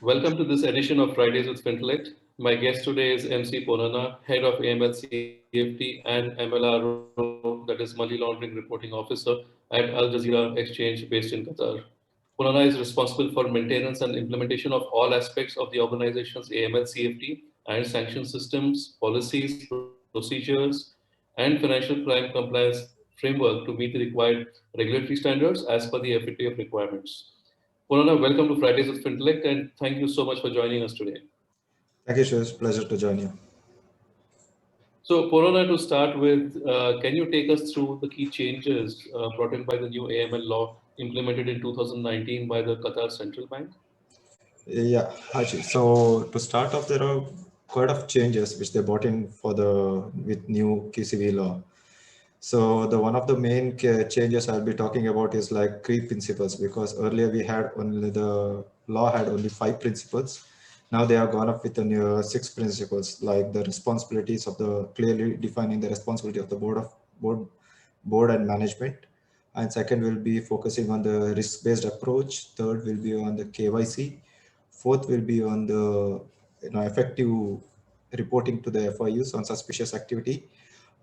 Welcome to this edition of Fridays with Fintelekt. My guest today is M C Ponnanna, Head of AML CFT and MLRO, that is Money Laundering Reporting Officer at Al Jazeera Exchange based in Qatar. Ponnanna is responsible for maintenance and implementation of all aspects of the organization's AML CFT and sanction systems, policies, procedures, and financial crime compliance framework to meet the required regulatory standards as per the FATF requirements. Purnana, welcome to Fridays with Fintelekt and thank you so much for joining us today. Thank you, Shirish. Pleasure to join you. So, Purnana, to start with, can you take us through the key changes brought in by the new AML law implemented in 2019 by the Qatar Central Bank? Yeah, Haji. So to start off, there are quite of changes which they brought in for the with new QCV law. So the one of the main changes I'll be talking about is like key principles, because earlier we had only the law had only 5 principles. Now they have gone up with the new 6 principles, like the responsibilities of the clearly defining the responsibility of the board and management. And second will be focusing on the risk-based approach. Third will be on the KYC. Fourth will be on the effective reporting to the FIUs on suspicious activity,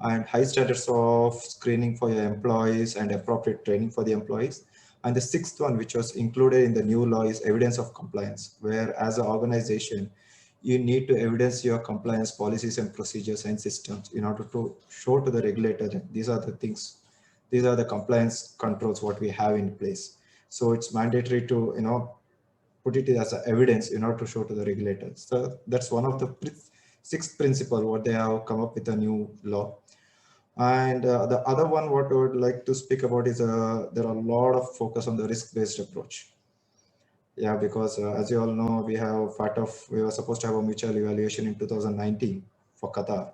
and high standards of screening for your employees and appropriate training for the employees. And the sixth one, which was included in the new law, is evidence of compliance, where as an organization, you need to evidence your compliance policies and procedures and systems in order to show to the regulator that these are the things, these are the compliance controls what we have in place. So it's mandatory to put it as a evidence in order to show to the regulators. So that's one of the sixth principle what they have come up with a new law. And the other one what I would like to speak about is there are a lot of focus on the risk-based approach. Yeah, because as you all know, we were supposed to have a mutual evaluation in 2019 for Qatar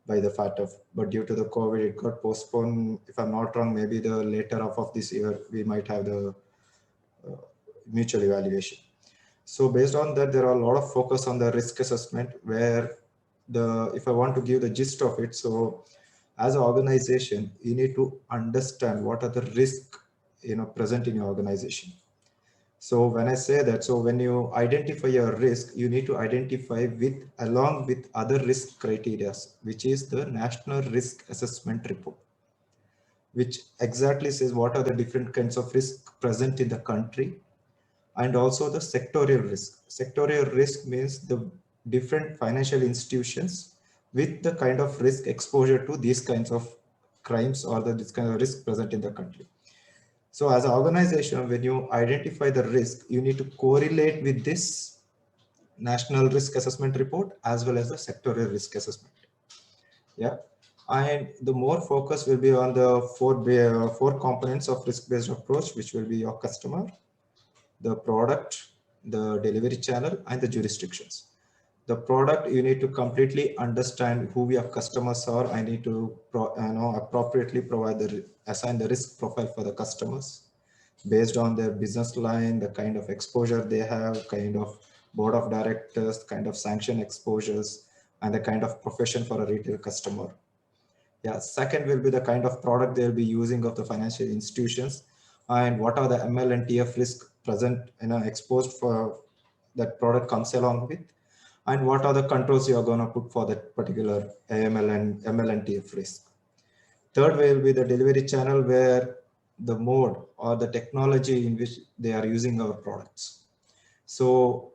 by the FATF, but due to the COVID, it got postponed. If I'm not wrong, maybe the later half of this year, we might have the mutual evaluation. So based on that, there are a lot of focus on the risk assessment, where if I want to give the gist of it, so as an organization, you need to understand what are the risks present in your organization. So when I say that, so when you identify your risk, you need to identify along with other risk criteria, which is the National Risk Assessment Report, which exactly says what are the different kinds of risk present in the country, and also the sectorial risk. Sectorial risk means the different financial institutions with the kind of risk exposure to these kinds of crimes or this kind of risk present in the country. So as an organization, when you identify the risk, you need to correlate with this National Risk Assessment Report as well as the sectorial risk assessment. Yeah. And the more focus will be on the four components of risk-based approach, which will be your customer, the product, the delivery channel, and the jurisdictions. The product, you need to completely understand who your customers are. I need to appropriately assign the risk profile for the customers based on their business line, the kind of exposure they have, kind of board of directors, kind of sanction exposures, and the kind of profession for a retail customer. Yeah. Second will be the kind of product they'll be using of the financial institutions, and what are the ML and TF risk present, exposed for that product comes along with, and what are the controls you are going to put for that particular AML and ML and TF risk. Third will be the delivery channel, where the mode or the technology in which they are using our products. So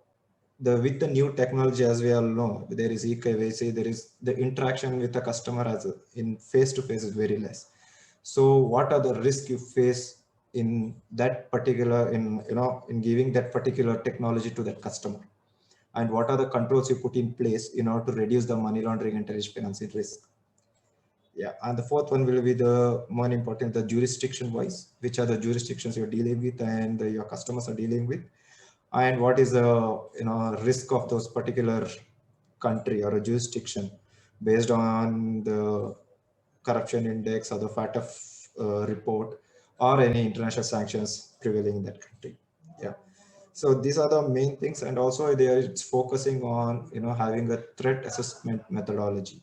with the new technology, as we all know, there is eKYC, there is the interaction with the customer in face-to-face is very less. So what are the risks you face in that particular, in giving that particular technology to that customer? And what are the controls you put in place in order to reduce the money laundering and terrorist financing risk? Yeah, and the fourth one will be the more important, the jurisdiction wise, which are the jurisdictions you're dealing with and your customers are dealing with, and what is the risk of those particular country or a jurisdiction based on the corruption index or the FATF report or any international sanctions prevailing in that country. Yeah. So these are the main things, and also it's focusing on having a threat assessment methodology.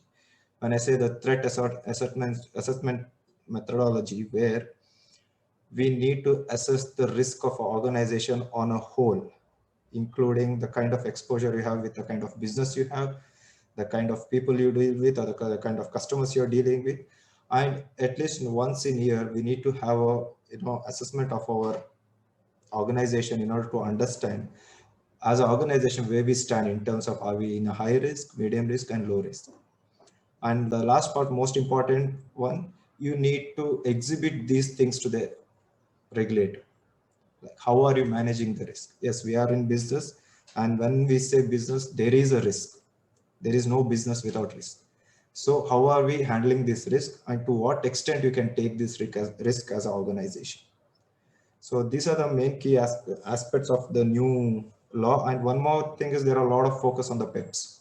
When I say the threat assessment methodology, where we need to assess the risk of an organization on a whole, including the kind of exposure you have with the kind of business you have, the kind of people you deal with, or the kind of customers you're dealing with. And at least once in a year, we need to have a assessment of our organization in order to understand as an organization where we stand in terms of are we in a high risk, medium risk, and low risk. And the last part, most important one, you need to exhibit these things to the regulator. Like, how are you managing the risk? Yes, we are in business, and when we say business, there is a risk. There is no business without risk. So how are we handling this risk, and to what extent you can take this risk as an organization? So these are the main key aspects of the new law. And one more thing is there are a lot of focus on the PEPs.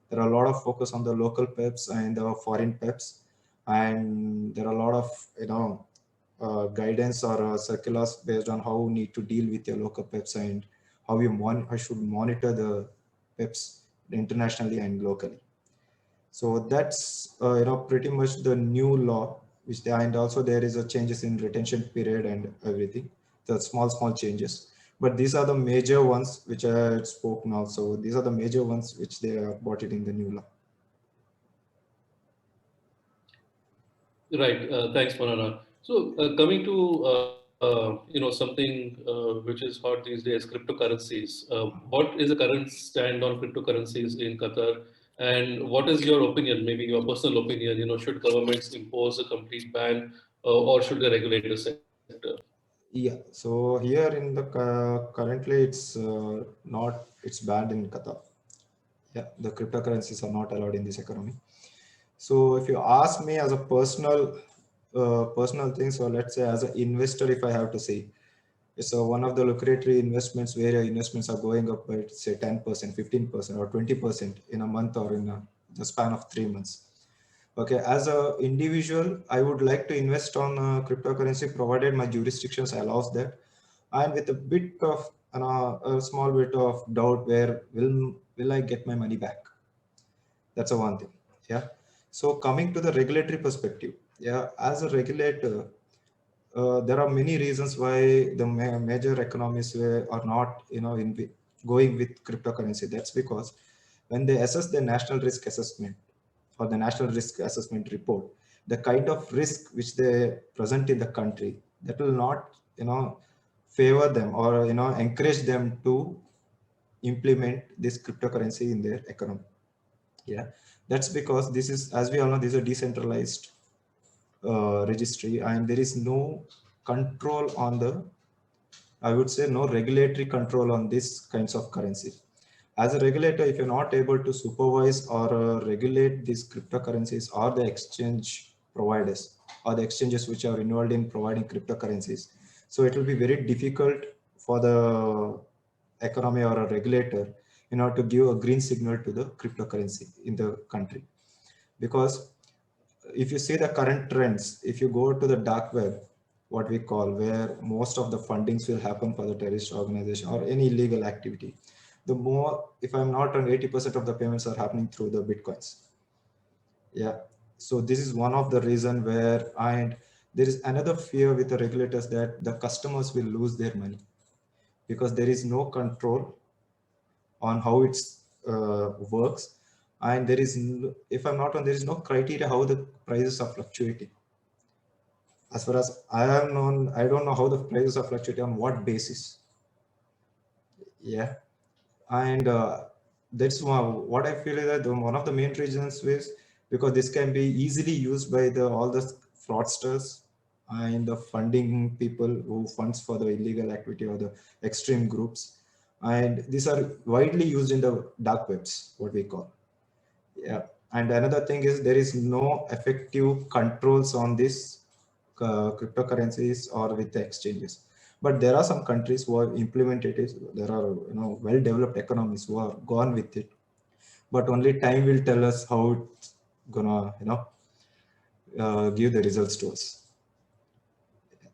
There are a lot of focus on the local PEPs and the foreign PEPs, and there are a lot of guidance or circulars based on how you need to deal with your local PEPs and how you should monitor the PEPs internationally and locally. So that's pretty much the new law, and also there is a changes in retention period and everything. The small changes, but these are the major ones which I spoke now. So these are the major ones which they have brought it in the new law. Right. Thanks, Ponnanna. So coming to something which is hot these days, cryptocurrencies. What is the current stand on cryptocurrencies in Qatar, and what is your opinion? Maybe your personal opinion. Should governments impose a complete ban, or should they regulate the sector? Yeah. So here in the currently it's not it's banned in Qatar. Yeah, the cryptocurrencies are not allowed in this economy. So if you ask me as a personal thing, so let's say as an investor, if I have to say, it's one of the lucrative investments where your investments are going up by say 10%, 15%, or 20% in a month or in the span of 3 months. Okay, as a individual, I would like to invest on cryptocurrency provided my jurisdictions allows that, and with a bit of a small bit of doubt where will I get my money back? That's a one thing. Yeah. So coming to the regulatory perspective, yeah, as a regulator, there are many reasons why the major economies are not, going with cryptocurrency. That's because when they assess the national risk assessment or the national risk assessment report, the kind of risk which they present in the country, that will not, favor them or encourage them to implement this cryptocurrency in their economy. Yeah, that's because this is, as we all know, this is a decentralized registry, and there is no control on the, I would say, no regulatory control on this kinds of currency. As a regulator, if you're not able to supervise or regulate these cryptocurrencies or the exchange providers or the exchanges which are involved in providing cryptocurrencies, so it will be very difficult for the economy or a regulator to give a green signal to the cryptocurrency in the country. Because if you see the current trends, if you go to the dark web, what we call, where most of the fundings will happen for the terrorist organization or any illegal activity, the more, if I'm not wrong, 80% of the payments are happening through the bitcoins. Yeah. So this is one of the reason where, and there is another fear with the regulators that the customers will lose their money because there is no control on how it works. And there is, if I'm not wrong, there is no criteria how the prices are fluctuating. As far as I am known, I don't know how the prices are fluctuating, on what basis. Yeah. And that's what I feel is that one of the main reasons is because this can be easily used by all the fraudsters and the funding people who funds for the illegal activity or the extreme groups. And these are widely used in the dark webs, what we call. Yeah. And another thing is there is no effective controls on this cryptocurrencies or with the exchanges. But there are some countries who have implemented it. There are well-developed economies who are gone with it. But only time will tell us how it's gonna give the results to us.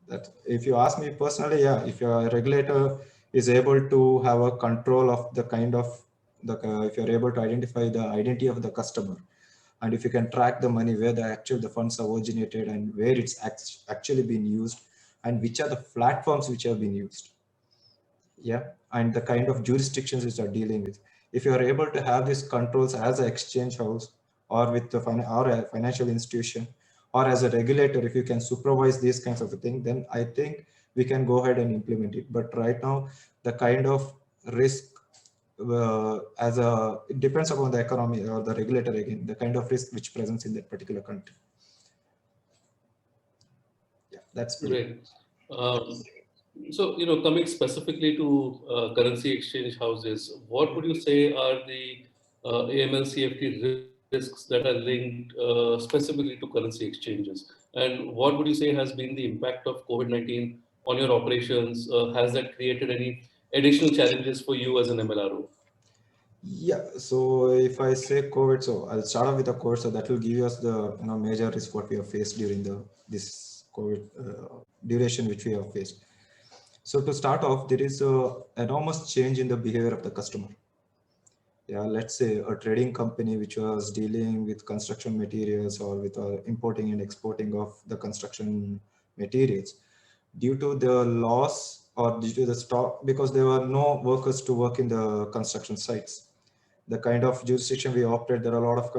That if you ask me personally, yeah, if your regulator is able to have a control of the kind of if you're able to identify the identity of the customer, and if you can track the money where the funds are originated and where it's actually been used and which are the platforms which have been used, Yeah, and the kind of jurisdictions which are dealing with. If you are able to have these controls as an exchange house or with the or a financial institution or as a regulator, if you can supervise these kinds of thing, then I think we can go ahead and implement it. But right now, the kind of risk it depends upon the economy or the regulator again, the kind of risk which presents in that particular country. Yeah, that's pretty. Great. Um, so, coming specifically to currency exchange houses, what would you say are the AML CFT risks that are linked specifically to currency exchanges? And what would you say has been the impact of COVID-19 on your operations? Has that created any additional challenges for you as an MLRO? Yeah, so if I say COVID, so I'll start off with the COVID. So that will give us the major risk what we have faced during the this COVID duration which we have faced. So to start off, there is a enormous change in the behavior of the customer. Yeah, let's say a trading company which was dealing with construction materials or with importing and exporting of the construction materials, due to the loss or due to the stock, because there were no workers to work in the construction sites, the kind of jurisdiction we operate, there are a lot of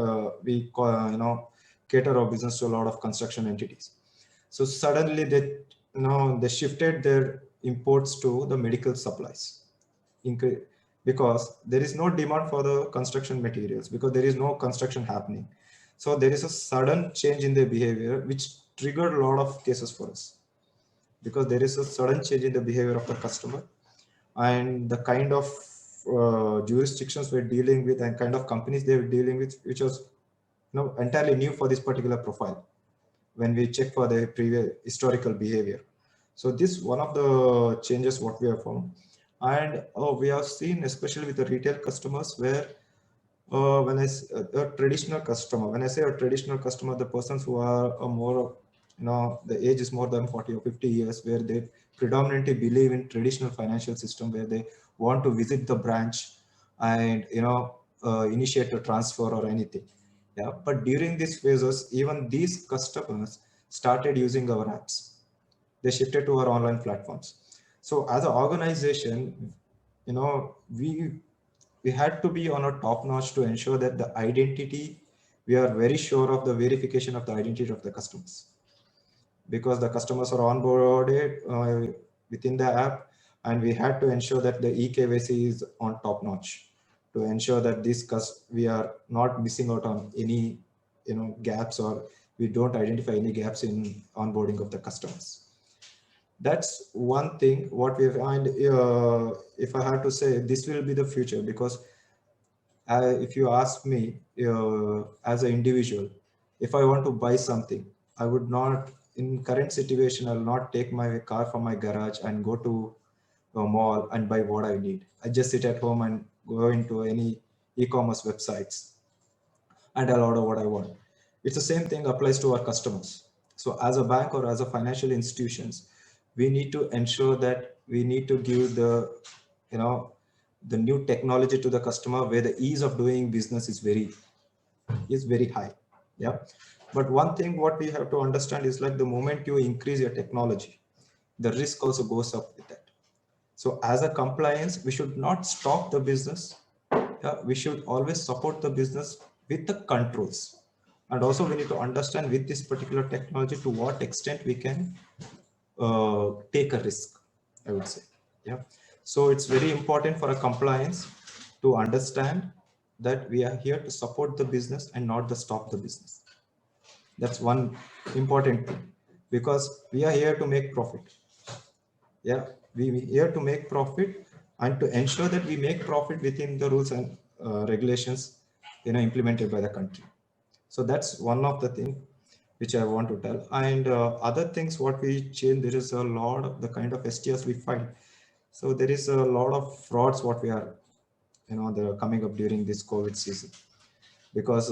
cater our business to a lot of construction entities. So suddenly they shifted their imports to the medical supplies, because there is no demand for the construction materials because there is no construction happening. So there is a sudden change in their behavior which triggered a lot of cases for us, because there is a sudden change in the behavior of the customer and the kind of jurisdictions we're dealing with and kind of companies they're dealing with, which was entirely new for this particular profile when we check for the previous historical behavior. So this one of the changes what we have found. And we have seen, especially with the retail customers, where a traditional customer, when I say a traditional customer, the persons who are more, the age is more than 40 or 50 years, where they predominantly believe in traditional financial system, where they want to visit the branch and, initiate a transfer or anything. Yeah. But during these phases, even these customers started using our apps. They shifted to our online platforms. So as an organization, we had to be on a top notch to ensure that the identity, we are very sure of the verification of the identity of the customers, because the customers are onboarded within the app, and we had to ensure that the eKYC is on top notch to ensure that we are not missing out on any gaps, or we don't identify any gaps in onboarding of the customers. That's one thing what we find. If I had to say, this will be the future, because if you ask me, as an individual, if I want to buy something, I would not, in current situation, I'll not take my car from my garage and go to a mall and buy what I need. I just sit at home and go into any e-commerce websites and I'll order what I want. It's the same thing applies to our customers. So as a bank or as a financial institutions, we need to ensure that we need to give you know, the new technology to the customer, where the ease of doing business is very high. Yeah. But one thing what we have to understand is, like, the moment you increase your technology, the risk also goes up with that. So as a compliance, we should not stop the business. Yeah, we should always support the business with the controls. And also we need to understand with this particular technology to what extent we can take a risk, I would say. Yeah. So it's very important for a compliance to understand that we are here to support the business and not to stop the business. That's one important thing, because we are here to make profit. Yeah, we here to make profit and to ensure that we make profit within the rules and regulations, implemented by the country. So that's one of the things which I want to tell. And other things what we change, there is a lot of the kind of STRs we find. So there is a lot of frauds what we are, they're coming up during this COVID season, because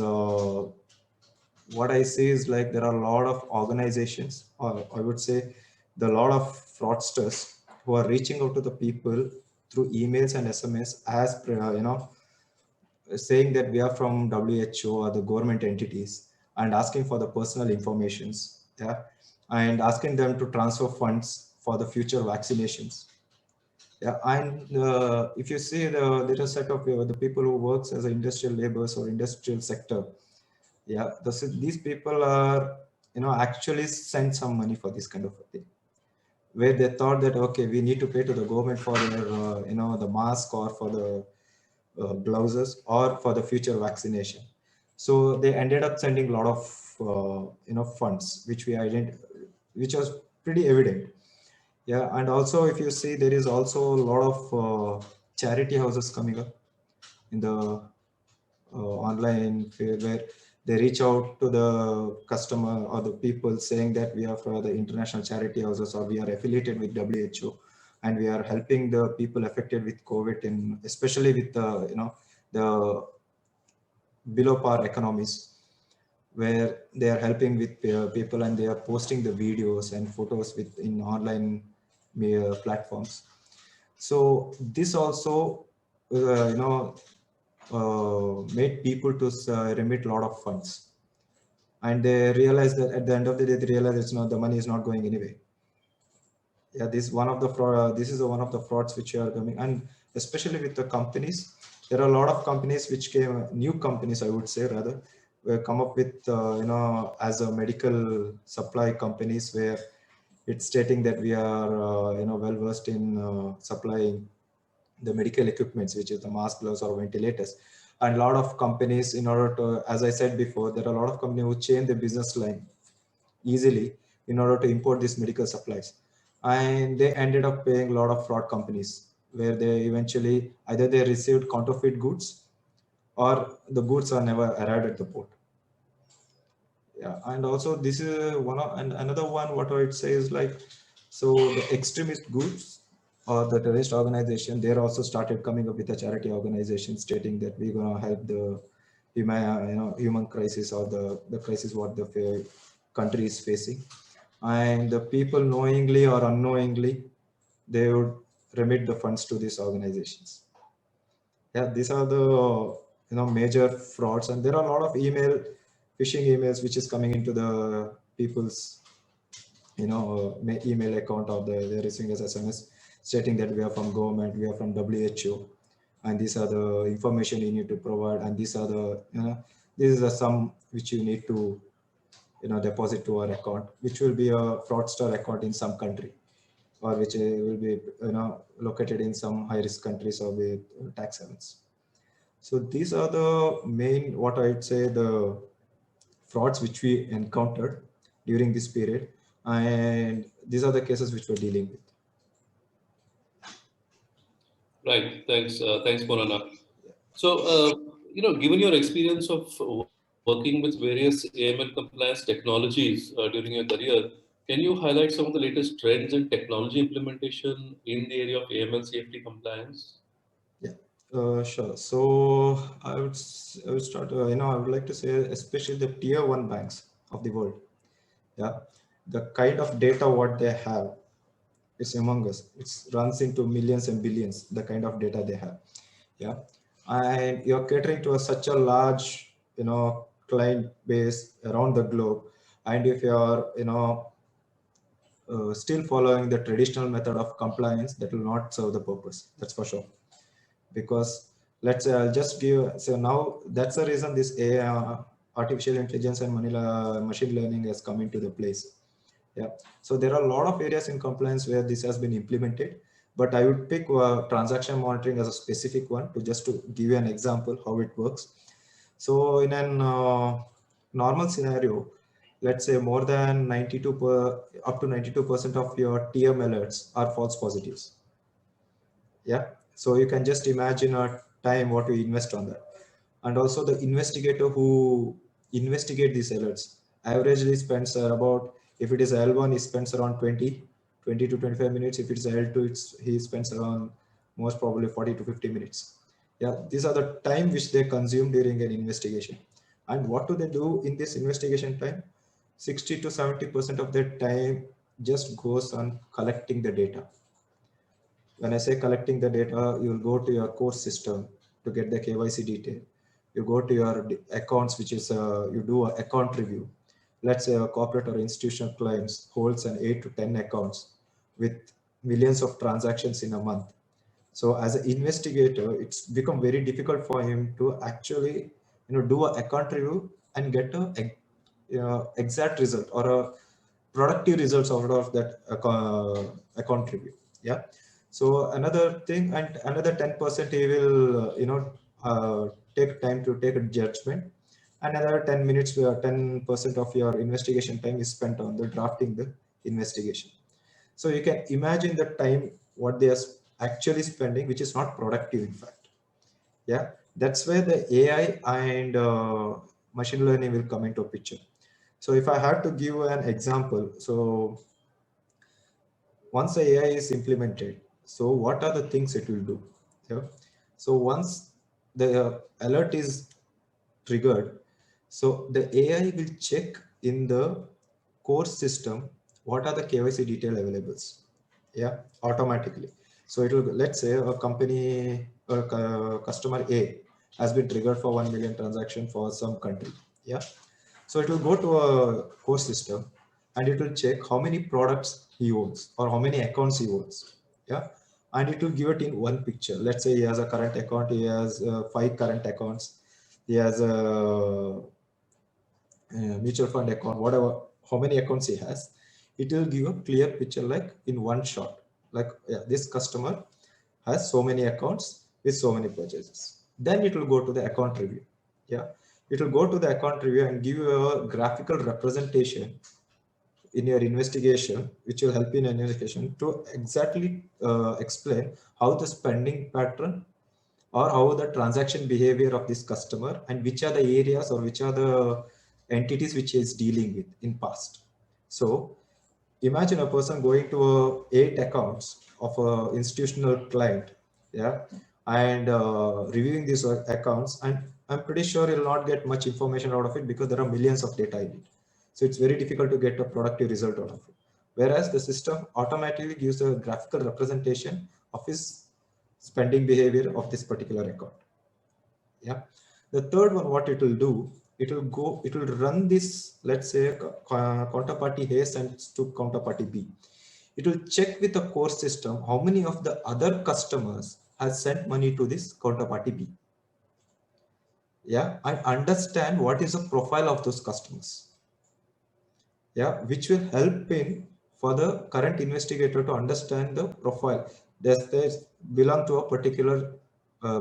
what I see is, like, there are a lot of organizations, or I would say the lot of fraudsters who are reaching out to the people through emails and SMS as saying that we are from WHO or the government entities, and asking for the personal informations, yeah, and asking them to transfer funds for the future vaccinations. Yeah, and if you see there is a set of the people who works as a industrial laborers or industrial sector. Yeah, these people are actually sent some money for this kind of a thing, where they thought that okay, we need to pay to the government for their the mask or for the gloves or for the future vaccination. So they ended up sending a lot of funds, which which was pretty evident. Yeah, and also if you see, there is also a lot of charity houses coming up in the online field, where they reach out to the customer or the people saying that we are for the international charity houses or we are affiliated with WHO, and we are helping the people affected with COVID, in especially with the the below par economies, where they are helping with people, and they are posting the videos and photos with in online platforms. So this also made people to remit a lot of funds, and they realize that at the end of the day they realize it's not, the money is not going anyway. Yeah, this is one of the frauds which are coming, and especially with the companies, there are a lot of companies which came, new companies I would say rather, were come up with as a medical supply companies, where it's stating that we are well versed in supplying the medical equipments, which is the mask, gloves, or ventilators. And a lot of companies, in order to, as I said before, there are a lot of companies who change the business line easily in order to import these medical supplies, and they ended up paying a lot of fraud companies, where they eventually either they received counterfeit goods or the goods are never arrived at the port. Yeah, and also this is one of, and another one what I would say is like, so the extremist groups or the terrorist organization, they're also started coming up with a charity organization stating that we're going to help the human crisis, or the crisis what the country is facing, and the people knowingly or unknowingly, they would remit the funds to these organizations. Yeah, these are the major frauds, and there are a lot of phishing emails which is coming into the people's email account, or they're receiving as SMS stating that we are from government, we are from WHO, and these are the information you need to provide, and these are the this is the sum which you need to deposit to our account, which will be a fraudster account in some country, or which will be located in some high risk countries or with tax havens. So these are the main, what I'd say, the frauds which we encountered during this period, and these are the cases which we're dealing with. Right. Thanks, Ponnanna. So, given your experience of working with various AML compliance technologies during your career, can you highlight some of the latest trends in technology implementation in the area of AML CFT compliance? Yeah, sure. So I would start. I would like to say, especially the tier one banks of the world. Yeah, the kind of data what they have is humongous. It runs into millions and billions. The kind of data they have. Yeah, and you're catering to such a large client base around the globe, and if you're still following the traditional method of compliance, that will not serve the purpose. That's for sure. Because let's say I'll just give, so now that's the reason this AI, artificial intelligence and machine learning has come into the place. Yeah. So there are a lot of areas in compliance where this has been implemented, but I would pick transaction monitoring as a specific one to just to give you an example how it works. So in an normal scenario, let's say more than 92 up to 92% of your TM alerts are false positives. Yeah, so you can just imagine a time what we invest on that. And also the investigator who investigate these alerts averagely spends about, if it is L1 he spends around 20 to 25 minutes. If it's L2 he spends around most probably 40 to 50 minutes. Yeah, these are the time which they consume during an investigation. And what do they do in this investigation time? 60 to 70% of their time just goes on collecting the data. When I say collecting the data, you'll go to your core system to get the KYC detail. You go to your accounts, which is you do an account review. Let's say a corporate or institutional clients holds an 8 to 10 accounts with millions of transactions in a month. So as an investigator, it's become very difficult for him to actually, do a account review and get a exact result or a productive results out of that account review. Yeah. So another thing, and another 10% he will, take time to take a judgment. Another 10 minutes, 10% of your investigation time is spent on the drafting the investigation. So you can imagine the time what they are actually spending, which is not productive, in fact. Yeah, that's where the AI and machine learning will come into a picture. So if I had to give an example, so once the AI is implemented, so what are the things it will do? Yeah. So once the alert is triggered, so the AI will check in the core system what are the KYC detail availables. Yeah, automatically. So it will, let's say a company or customer A has been triggered for 1 million transaction for some country. Yeah. So it will go to a core system and it will check how many products he owns or how many accounts he owns. Yeah. And it will give it in one picture. Let's say he has a current account, he has 5 current accounts, he has a mutual fund account, whatever, how many accounts he has. It will give a clear picture like in one shot. Like, yeah, this customer has so many accounts with so many purchases. Then it will go to the account review. Yeah, it will go to the account review and give you a graphical representation in your investigation, which will help in an investigation to exactly explain how the spending pattern or how the transaction behavior of this customer and which are the areas or which are the entities which he is dealing with in past. So imagine a person going to 8 accounts of a institutional client, yeah, and reviewing these accounts, and I'm pretty sure he'll not get much information out of it because there are millions of data in it. So it's very difficult to get a productive result out of it. Whereas the system automatically gives a graphical representation of his spending behavior of this particular account. Yeah. The third one, what it will do, it will run this, let's say, counterparty A sends to counterparty B. It will check with the core system how many of the other customers has sent money to this counterparty B. Yeah, and understand what is the profile of those customers. Yeah, which will help in for the current investigator to understand the profile. Does they belong to a particular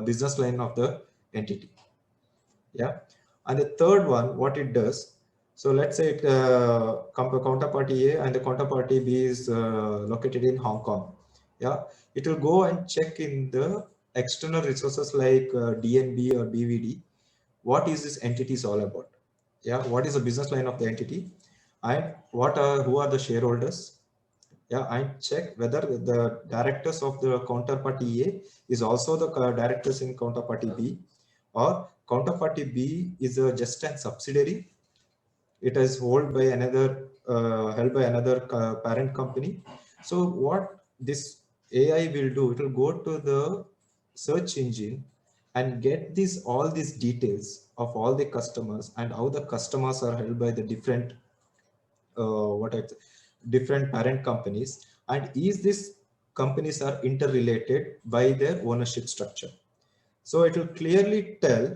business line of the entity? Yeah. And the third one, what it does, so let's say it counterparty A and the counterparty B is located in Hong Kong. Yeah, it will go and check in the external resources like DNB or BVD. What is this entity is all about? Yeah, what is the business line of the entity, and who are the shareholders? Yeah, and check whether the directors of the counterparty A is also the directors in counterparty B, or counterparty B is just a subsidiary. It is held by another parent company. So what this AI will do, it will go to the search engine and get all these details of all the customers and how the customers are held by the different different parent companies, and is this companies are interrelated by their ownership structure. So it will clearly tell.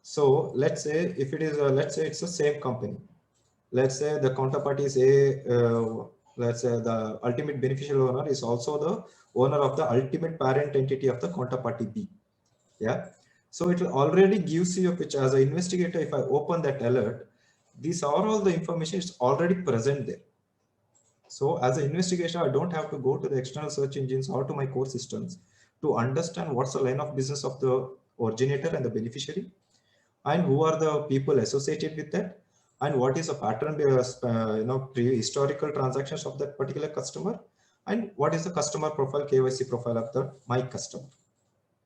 So let's say if it is let's say it's the same company, let's say the counterparty is let's say the ultimate beneficial owner is also the owner of the ultimate parent entity of the counterparty B. Yeah, so it will already gives you a picture. As an investigator, if I open that alert, these are all the information is already present there. So as an investigator, I don't have to go to the external search engines or to my core systems to understand what's the line of business of the originator and the beneficiary, and who are the people associated with that, and what is the pattern, historical transactions of that particular customer, and what is the customer profile, KYC profile of the my customer.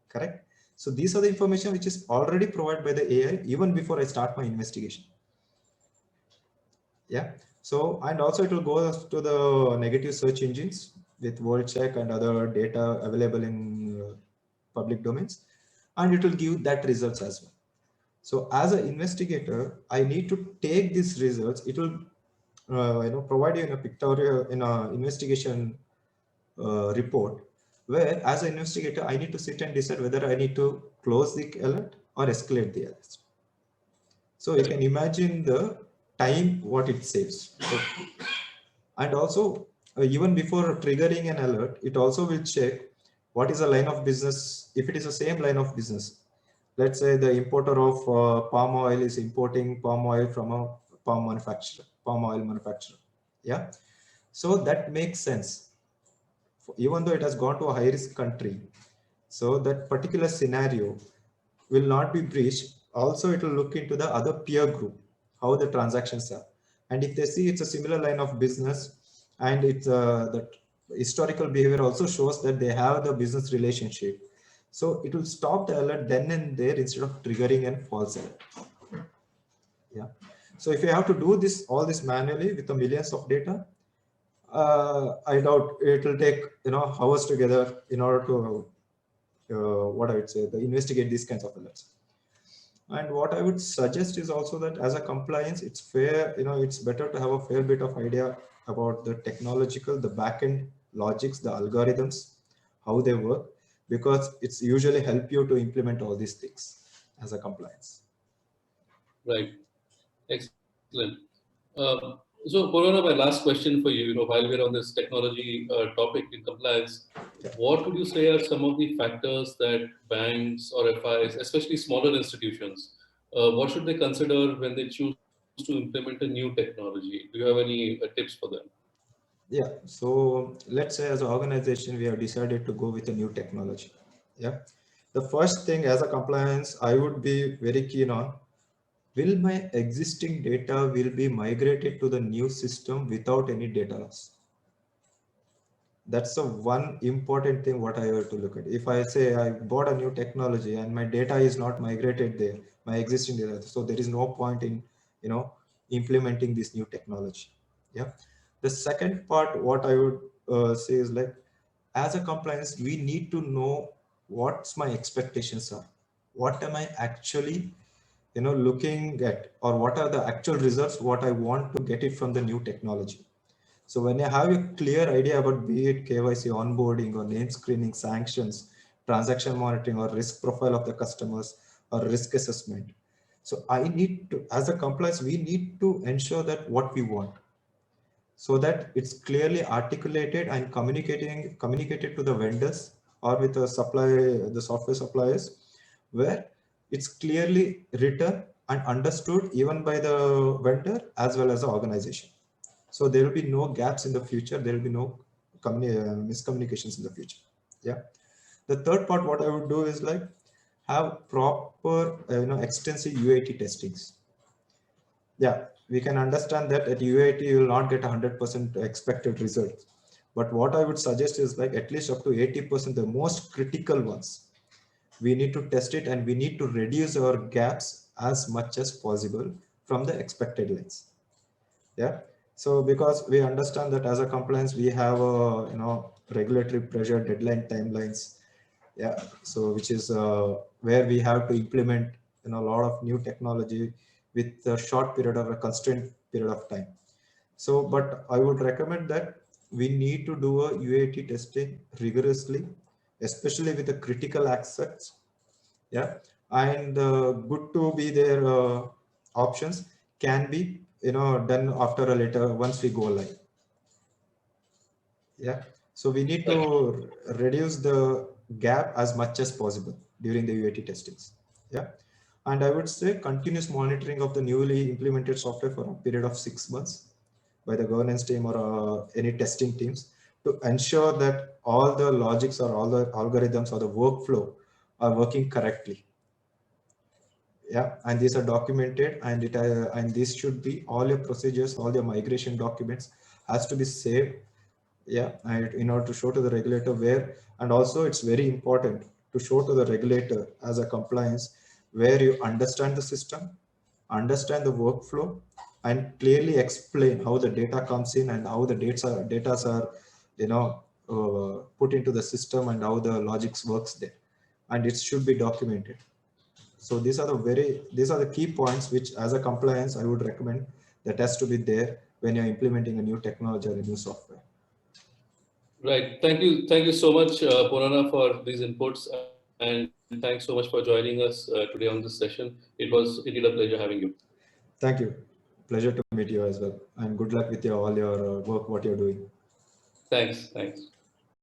Correct. So these are the information which is already provided by the AI even before I start my investigation. Yeah. So, and also it will go to the negative search engines with world check and other data available in public domains, and it will give that results as well. So as an investigator, I need to take these results. It will provide you in a pictorial, in a investigation report, where as an investigator, I need to sit and decide whether I need to close the alert or escalate the alert. So you can imagine the time what it saves. So, and also even before triggering an alert, it also will check what is the line of business. If it is the same line of business, let's say the importer of palm oil is importing palm oil from a palm oil manufacturer. Yeah. So that makes sense. Even though it has gone to a high risk country, so that particular scenario will not be breached. Also, it will look into the other peer group, how the transactions are. And if they see it's a similar line of business and it's the historical behavior also shows that they have the business relationship. So it will stop the alert then and there instead of triggering a false alert. Yeah. So if you have to do this, all this manually with the millions of data, I doubt it will take, hours together in order to, what I would say, the investigate these kinds of alerts. And what I would suggest is also that as a compliance, it's fair, it's better to have a fair bit of idea about the technological, the backend logics, the algorithms, how they work, because it's usually help you to implement all these things as a compliance. Right. Excellent. So, Purnana, my last question for you, while we're on this technology topic in compliance, what would you say are some of the factors that banks or FIs, especially smaller institutions, what should they consider when they choose to implement a new technology? Do you have any tips for them? Yeah, so let's say as an organization, we have decided to go with a new technology. Yeah, the first thing as a compliance, I would be very keen on, will my existing data will be migrated to the new system without any data loss? That's the one important thing what I have to look at. If I say I bought a new technology and my data is not migrated there, my existing data, so there is no point in, implementing this new technology. Yeah. The second part, what I would say is like, as a compliance, we need to know what's my expectations are. What am I actually, looking at, or what are the actual results, what I want to get it from the new technology. So when you have a clear idea about be it KYC onboarding or name screening, sanctions, transaction monitoring or risk profile of the customers or risk assessment. So I need to, as a compliance, we need to ensure that what we want, so that it's clearly articulated and communicated to the vendors or with the software suppliers, where it's clearly written and understood even by the vendor as well as the organization. So there will be no gaps in the future. There will be no miscommunications in the future. Yeah. The third part, what I would do is like have proper, extensive UAT testings. Yeah, we can understand that at UAT you will not get 100% expected results. But what I would suggest is like at least up to 80%, the most critical ones. We need to test it and we need to reduce our gaps as much as possible from the expected lengths. Yeah. So because we understand that as a compliance, we have regulatory pressure, deadline timelines. Yeah. So which is where we have to implement a lot of new technology with a short period of a constrained period of time. So, but I would recommend that we need to do a UAT testing rigorously, especially with the critical assets. Yeah. And good to be there options can be done after a later once we go live. Yeah. So we need Right. to reduce the gap as much as possible during the UAT testings. Yeah. And I would say continuous monitoring of the newly implemented software for a period of 6 months by the governance team or any testing teams to ensure that all the logics or all the algorithms or the workflow are working correctly. Yeah, and these are documented, and and these should be all your procedures, all your migration documents has to be saved. Yeah, and in order to show to the regulator where, and also it's very important to show to the regulator as a compliance where you understand the system, understand the workflow, and clearly explain how the data comes in and how the data are put into the system and how the logics works there, and it should be documented. So these are the key points which as a compliance I would recommend that has to be there when you're implementing a new technology or a new software. Right. Thank you so much, Ponnanna, for these inputs, and thanks so much for joining us today on this session. It was indeed a pleasure having you. Thank you. Pleasure to meet you as well. And good luck with all your work, what you're doing. Thanks. Thanks.